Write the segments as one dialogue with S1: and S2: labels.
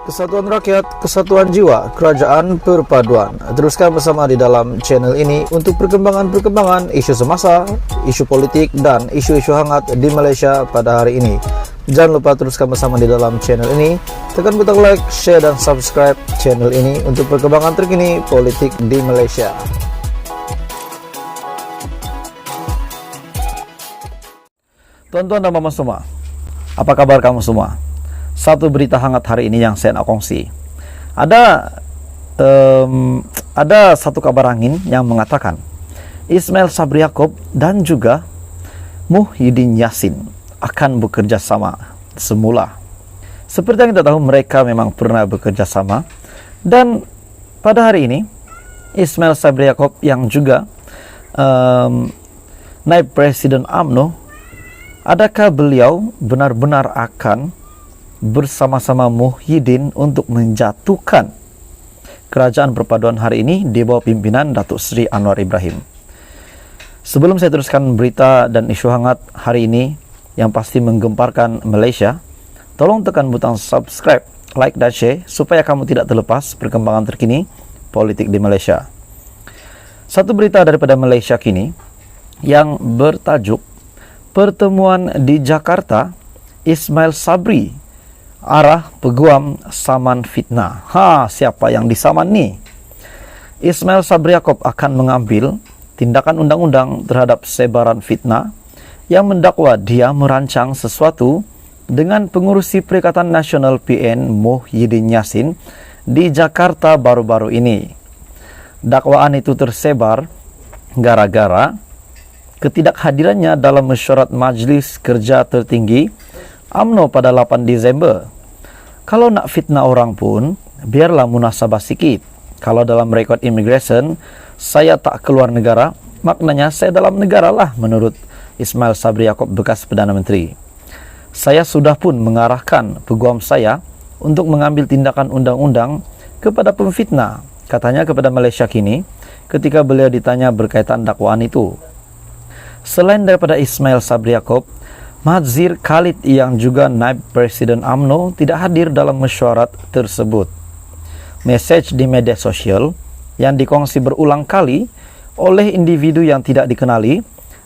S1: Kesatuan rakyat, kesatuan jiwa, kerajaan perpaduan. Teruskan bersama di dalam channel ini untuk perkembangan-perkembangan isu semasa, isu politik, dan isu-isu hangat di Malaysia pada hari ini. Jangan lupa teruskan bersama di dalam channel ini. Tekan butang like, share, dan subscribe channel ini untuk perkembangan terkini politik di Malaysia. Tuan-tuan dan mama semua, apa kabar kamu semua? Satu berita hangat hari ini yang saya nak kongsi. Ada satu kabar angin yang mengatakan Ismail Sabri Yaakob dan juga Muhyiddin Yassin akan bekerja sama semula. Seperti yang kita tahu, mereka memang pernah bekerja sama. Dan pada hari ini Ismail Sabri Yaakob yang juga Naib Presiden UMNO, adakah beliau benar-benar akan bersama-sama Muhyiddin untuk menjatuhkan kerajaan perpaduan hari ini di bawah pimpinan Datuk Seri Anwar Ibrahim? Sebelum saya teruskan berita dan isu hangat hari ini yang pasti menggemparkan Malaysia, tolong tekan butang subscribe, like, dan share supaya kamu tidak terlepas perkembangan terkini politik di Malaysia. Satu berita daripada Malaysia kini yang bertajuk pertemuan di Jakarta Ismail Sabri arah peguam saman fitnah. Siapa yang disaman nih? Ismail Sabri Yaakob akan mengambil tindakan undang-undang terhadap sebaran fitnah yang mendakwa dia merancang sesuatu dengan pengurusi Perikatan Nasional PN Muhyiddin Yassin di Jakarta baru-baru ini. Dakwaan itu tersebar gara-gara ketidakhadirannya dalam mesyuarat Majlis Kerja Tertinggi UMNO pada 8 Disember. Kalau nak fitnah orang pun, biarlah munasabah sikit. Kalau dalam rekod immigration, saya tak keluar negara, maknanya saya dalam negara lah, menurut Ismail Sabri Yaakob, bekas Perdana Menteri. Saya sudah pun mengarahkan peguam saya untuk mengambil tindakan undang-undang kepada pemfitnah, katanya kepada Malaysia kini ketika beliau ditanya berkaitan dakwaan itu. Selain daripada Ismail Sabri Yaakob, Mahdzir Khalid yang juga Naib Presiden UMNO tidak hadir dalam mesyuarat tersebut. Mesej di media sosial yang dikongsi berulang kali oleh individu yang tidak dikenali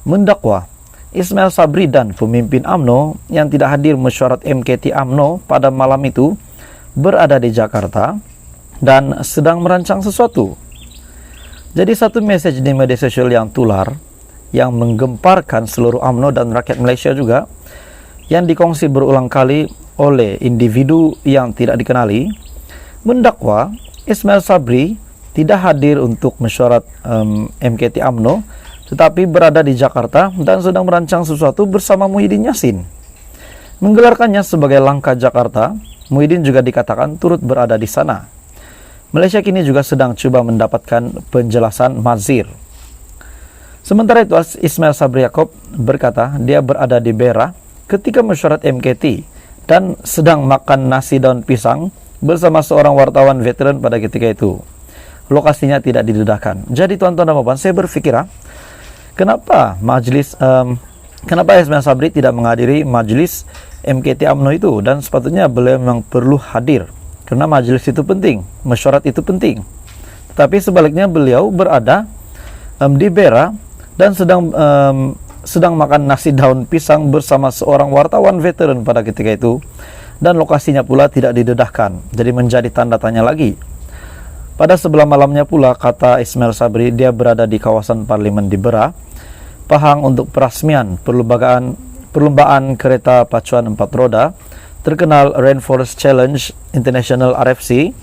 S1: mendakwa Ismail Sabri dan pemimpin UMNO yang tidak hadir mesyuarat MKT UMNO pada malam itu berada di Jakarta dan sedang merancang sesuatu. Jadi satu mesej di media sosial yang tular, yang menggemparkan seluruh UMNO dan rakyat Malaysia juga, yang dikongsi berulang kali oleh individu yang tidak dikenali, mendakwa Ismail Sabri tidak hadir untuk mesyuarat MKT UMNO, tetapi berada di Jakarta dan sedang merancang sesuatu bersama Muhyiddin Yassin. Menggelarkannya sebagai langkah Jakarta, Muhyiddin juga dikatakan turut berada di sana. Malaysia kini juga sedang coba mendapatkan penjelasan Mahdzir. Sementara itu, Ismail Sabri Yaakob berkata dia berada di Beira ketika mesyuarat MKT dan sedang makan nasi daun pisang bersama seorang wartawan veteran pada ketika itu. Lokasinya tidak didedahkan. Jadi tuan-tuan dan puan, saya berpikir, kenapa Ismail Sabri tidak menghadiri majlis MKT UMNO itu, dan sepatutnya beliau memang perlu hadir karena majlis itu penting, mesyuarat itu penting. Tetapi sebaliknya beliau berada di Beira dan sedang makan nasi daun pisang bersama seorang wartawan veteran pada ketika itu, dan lokasinya pula tidak didedahkan. Jadi menjadi tanda tanya lagi. Pada sebelah malamnya pula, kata Ismail Sabri, dia berada di kawasan Parlimen di Beira, Pahang, untuk perasmian perlombaan kereta pacuan 4 roda terkenal Rainforest Challenge International RFC.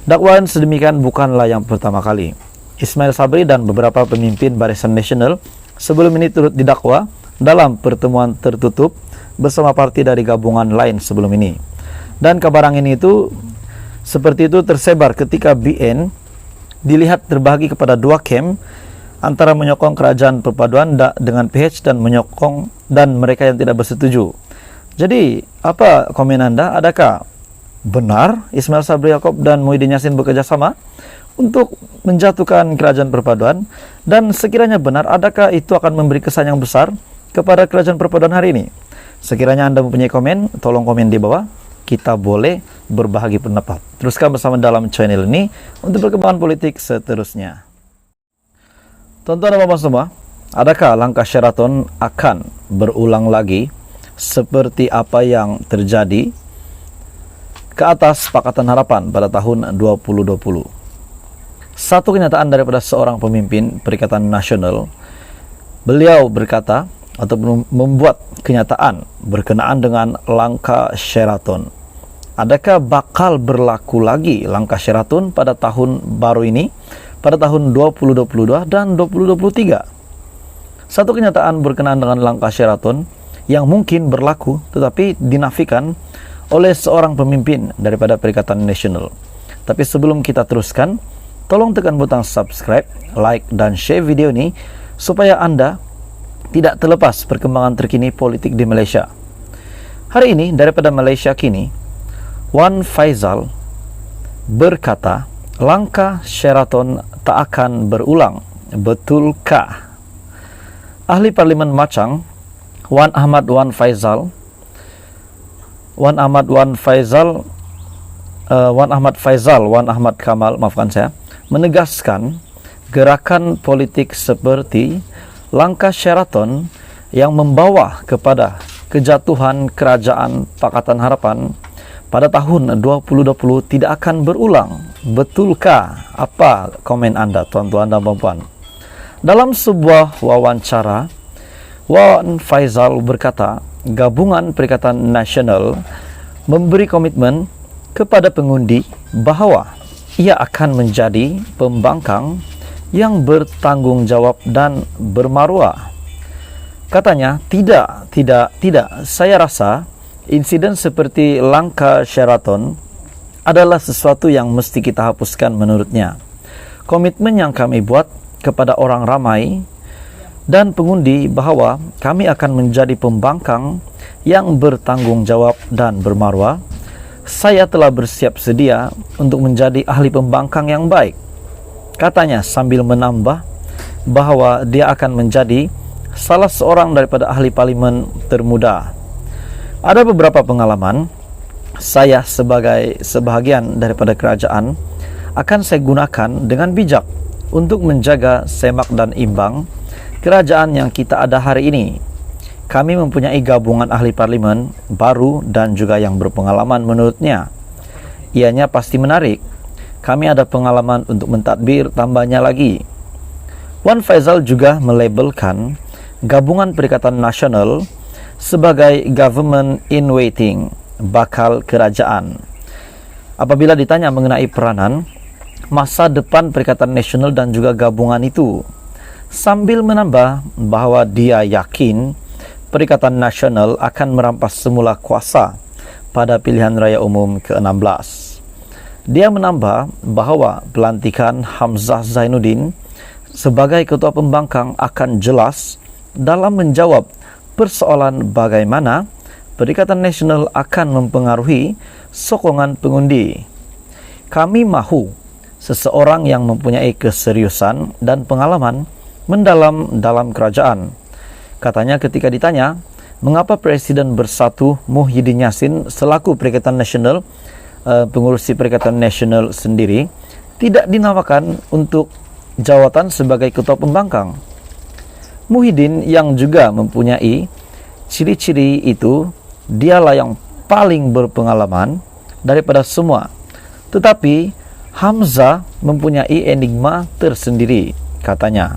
S1: Dakwaan sedemikian bukanlah yang pertama kali. Ismail Sabri dan beberapa pemimpin Barisan Nasional sebelum ini turut didakwa dalam pertemuan tertutup bersama parti dari gabungan lain sebelum ini. Dan kabar angin itu seperti itu tersebar ketika BN dilihat terbagi kepada dua camp, antara menyokong kerajaan perpaduan dengan PH dan menyokong dan mereka yang tidak bersetuju. Jadi, apa komen Anda? Adakah benar Ismail Sabri Yaakob dan Muhyiddin Yassin bekerja sama untuk menjatuhkan kerajaan perpaduan? Dan sekiranya benar, adakah itu akan memberi kesan yang besar kepada kerajaan perpaduan hari ini? Sekiranya Anda mempunyai komen, tolong komen di bawah. Kita boleh berbahagi pendapat. Teruskan bersama dalam channel ini untuk perkembangan politik seterusnya. Tuan-tuan dan puan semua, adakah langkah Sheraton akan berulang lagi seperti apa yang terjadi ke atas Pakatan Harapan pada tahun 2020? Satu kenyataan daripada seorang pemimpin Perikatan Nasional, beliau berkata atau membuat kenyataan berkenaan dengan langkah Sheraton. Adakah bakal berlaku lagi langkah Sheraton pada tahun baru ini, pada tahun 2022 dan 2023? Satu kenyataan berkenaan dengan langkah Sheraton yang mungkin berlaku tetapi dinafikan oleh seorang pemimpin daripada Perikatan Nasional. Tapi sebelum kita teruskan, tolong tekan butang subscribe, like dan share video ini supaya Anda tidak terlepas perkembangan terkini politik di Malaysia. Hari ini daripada Malaysia Kini, Wan Faizal berkata langkah Sheraton tak akan berulang. Betulkah? Ahli Parlimen Machang Wan Ahmad Kamal, maafkan saya, menegaskan gerakan politik seperti langkah Sheraton yang membawa kepada kejatuhan kerajaan Pakatan Harapan pada tahun 2020 tidak akan berulang. Betulkah? Apa komen anda, tuan-tuan dan puan-puan? Dalam sebuah wawancara, Wan Faizal berkata, Gabungan Perikatan Nasional memberi komitmen kepada pengundi bahawa ia akan menjadi pembangkang yang bertanggungjawab dan bermaruah. Katanya, tidak, saya rasa insiden seperti langkah Sheraton adalah sesuatu yang mesti kita hapuskan menurutnya. Komitmen yang kami buat kepada orang ramai dan pengundi bahawa kami akan menjadi pembangkang yang bertanggungjawab dan bermaruah, saya telah bersiap sedia untuk menjadi ahli pembangkang yang baik. Katanya sambil menambah bahawa dia akan menjadi salah seorang daripada ahli parlimen termuda. Ada beberapa pengalaman saya sebagai sebahagian daripada kerajaan akan saya gunakan dengan bijak untuk menjaga semak dan imbang kerajaan yang kita ada hari ini. Kami mempunyai gabungan ahli parlimen baru dan juga yang berpengalaman menurutnya. Ianya pasti menarik. Kami ada pengalaman untuk mentadbir tambahnya lagi. Wan Faizal juga melabelkan Gabungan Perikatan Nasional sebagai government in waiting, bakal kerajaan. Apabila ditanya mengenai peranan masa depan Perikatan Nasional dan juga gabungan itu, sambil menambah bahawa dia yakin Perikatan Nasional akan merampas semula kuasa pada pilihan raya umum ke-16. Dia menambah bahawa pelantikan Hamzah Zainuddin sebagai ketua pembangkang akan jelas dalam menjawab persoalan bagaimana Perikatan Nasional akan mempengaruhi sokongan pengundi. Kami mahu seseorang yang mempunyai keseriusan dan pengalaman mendalam dalam kerajaan. Katanya ketika ditanya mengapa Presiden Bersatu Muhyiddin Yassin selaku Perikatan Nasional, pengurusi Perikatan Nasional sendiri tidak dinawarkan untuk jawatan sebagai ketua pembangkang. Muhyiddin yang juga mempunyai ciri-ciri itu, dialah yang paling berpengalaman daripada semua. Tetapi Hamzah mempunyai enigma tersendiri, katanya,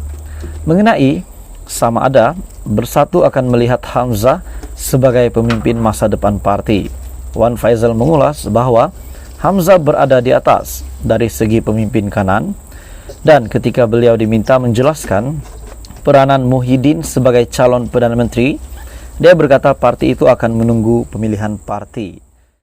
S1: mengenai sama ada Bersatu akan melihat Hamzah sebagai pemimpin masa depan parti. Wan Faizal mengulas bahawa Hamzah berada di atas dari segi pemimpin kanan, dan ketika beliau diminta menjelaskan peranan Muhyiddin sebagai calon Perdana Menteri, dia berkata parti itu akan menunggu pemilihan parti.